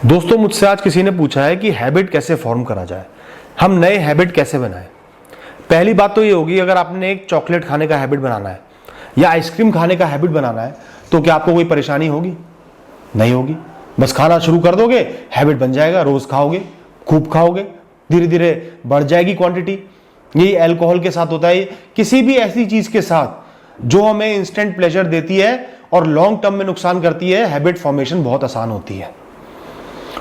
दोस्तों, मुझसे आज किसी ने पूछा है कि हैबिट कैसे फॉर्म करा जाए, हम नए हैबिट कैसे बनाएं। पहली बात तो ये होगी, अगर आपने एक चॉकलेट खाने का हैबिट बनाना है या आइसक्रीम खाने का हैबिट बनाना है तो क्या आपको कोई परेशानी होगी? नहीं होगी। बस खाना शुरू कर दोगे, हैबिट बन जाएगा, रोज खाओगे, खूब खाओगे, धीरे धीरे बढ़ जाएगी क्वांटिटी। यही अल्कोहल के साथ होता है, किसी भी ऐसी चीज के साथ जो हमें इंस्टेंट प्लेजर देती है और लॉन्ग टर्म में नुकसान करती है, हैबिट फॉर्मेशन बहुत आसान होती है।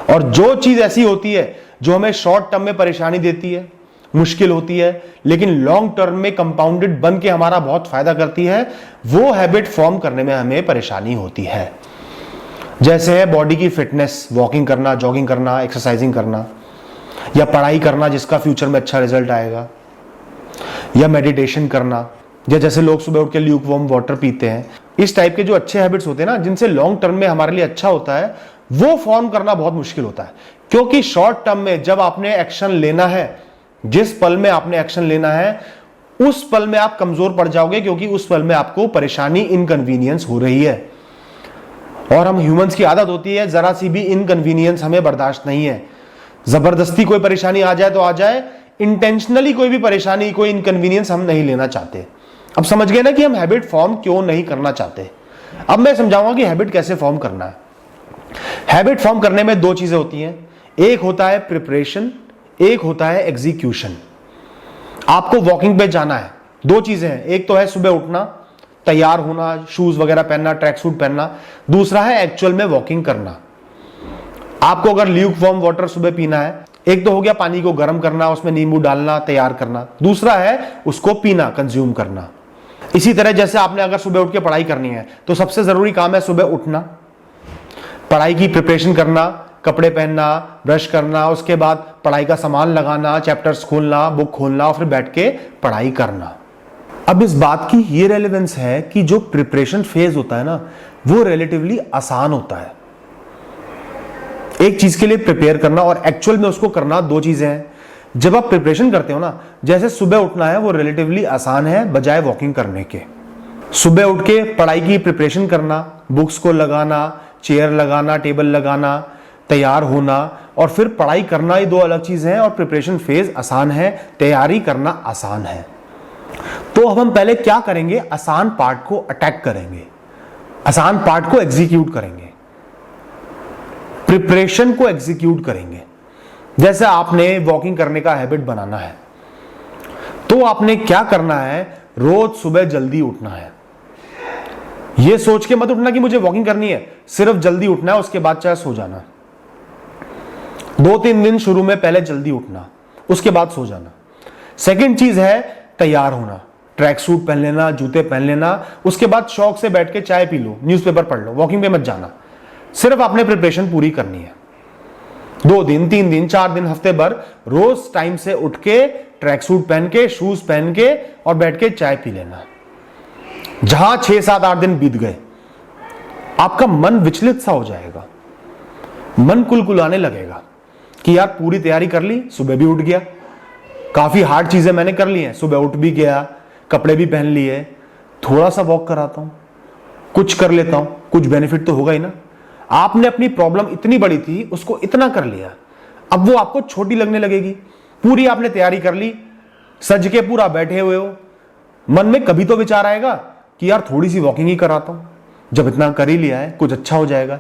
और जो चीज ऐसी होती है जो हमें शॉर्ट टर्म में परेशानी देती है, मुश्किल होती है, लेकिन लॉन्ग टर्म में कंपाउंडेड बन के हमारा बहुत फायदा करती है, वो हैबिट फॉर्म करने में हमें परेशानी होती है। जैसे है बॉडी की फिटनेस, वॉकिंग करना, जॉगिंग करना, एक्सरसाइजिंग करना, या पढ़ाई करना जिसका फ्यूचर में अच्छा रिजल्ट आएगा, या मेडिटेशन करना, या जैसे लोग सुबह उठ के ल्यूक वार्म वाटर पीते हैं। इस टाइप के जो अच्छे हैबिट्स होते हैं ना, जिनसे लॉन्ग टर्म में हमारे लिए अच्छा होता है, वो फॉर्म करना बहुत मुश्किल होता है। क्योंकि शॉर्ट टर्म में जब आपने एक्शन लेना है, जिस पल में आपने एक्शन लेना है, उस पल में आप कमजोर पड़ जाओगे, क्योंकि उस पल में आपको परेशानी, इनकन्वीनियंस हो रही है। और हम ह्यूमंस की आदत होती है, जरा सी भी इनकन्वीनियंस हमें बर्दाश्त नहीं है। जबरदस्ती कोई परेशानी आ जाए तो आ जाए, इंटेंशनली कोई भी परेशानी, कोई इनकन्वीनियंस हम नहीं लेना चाहते। अब समझ गए ना कि हम हैबिट फॉर्म क्यों नहीं करना चाहते। अब मैं समझाऊंगा कि हैबिट कैसे फॉर्म करना है। हैबिट फॉर्म करने में दो चीजें होती हैं, एक होता है प्रिपरेशन, एक होता है एग्जीक्यूशन। आपको वॉकिंग पे जाना है, दो चीजें हैं, एक तो है सुबह उठना, तैयार होना, शूज वगैरह पहनना, ट्रैक सूट पहनना, दूसरा है एक्चुअल में वॉकिंग करना। आपको अगर ल्यूक वार्म वाटर सुबह पीना है, एक तो हो गया पानी को गर्म करना, उसमें नींबू डालना, तैयार करना, दूसरा है उसको पीना, कंज्यूम करना। इसी तरह जैसे आपने अगर सुबह उठ के पढ़ाई करनी है तो सबसे जरूरी काम है सुबह उठना, पढ़ाई की प्रिपरेशन करना, कपड़े पहनना, ब्रश करना, उसके बाद पढ़ाई का सामान लगाना, चैप्टर्स खोलना, बुक खोलना और फिर बैठ के पढ़ाई करना। अब इस बात की ये रेलेवेंस है कि जो प्रिपरेशन फेज होता है ना, वो रिलेटिवली आसान होता है। एक चीज के लिए प्रिपेयर करना और एक्चुअल में उसको करना, दो चीजें हैं। जब आप प्रिपरेशन करते हो ना, जैसे सुबह उठना है, वो रिलेटिवली आसान है बजाय वॉकिंग करने के। सुबह उठ के पढ़ाई की प्रिपरेशन करना, बुक्स को लगाना, चेयर लगाना, टेबल लगाना, तैयार होना और फिर पढ़ाई करना, ये दो अलग चीजें हैं। और प्रिपरेशन फेज आसान है, तैयारी करना आसान है। तो अब हम पहले क्या करेंगे, आसान पार्ट को अटैक करेंगे, आसान पार्ट को एग्जीक्यूट करेंगे, प्रिपरेशन को एग्जीक्यूट करेंगे। जैसे आपने वॉकिंग करने का हैबिट बनाना है तो आपने क्या करना है, रोज सुबह जल्दी उठना है। यह सोच के मत उठना कि मुझे वॉकिंग करनी है, सिर्फ जल्दी उठना है, उसके बाद चाहे सो जाना। 2-3 दिन शुरू में पहले जल्दी उठना, उसके बाद सो जाना। सेकंड चीज है तैयार होना, ट्रैक सूट पहन लेना, जूते पहन लेना, उसके बाद शौक से बैठ के चाय पी लो, न्यूज़पेपर पढ़ लो, वॉकिंग पे मत जाना। सिर्फ आपने प्रिपरेशन पूरी करनी है। 2 दिन, 3 दिन, 4 दिन, हफ्ते भर रोज टाइम से उठ के, ट्रैक सूट पहन के, शूज पहन के और बैठ के चाय पी लेना। जहां 6-7-8 दिन बीत गए, आपका मन विचलित सा हो जाएगा, मन कुलकुलाने लगेगा कि यार पूरी तैयारी कर ली, सुबह भी उठ गया, काफी हार्ड चीजें मैंने कर ली हैं, सुबह उठ भी गया, कपड़े भी पहन लिए, थोड़ा सा वॉक कराता हूं, कुछ कर लेता हूं, कुछ बेनिफिट तो होगा ही ना। आपने अपनी प्रॉब्लम इतनी बड़ी थी, उसको इतना कर लिया, अब वो आपको छोटी लगने लगेगी। पूरी आपने तैयारी कर ली, सज के पूरा बैठे हुए हो, मन में कभी तो विचार आएगा कि यार थोड़ी सी वॉकिंग ही कराता हूं, जब इतना कर ही लिया है कुछ अच्छा हो जाएगा।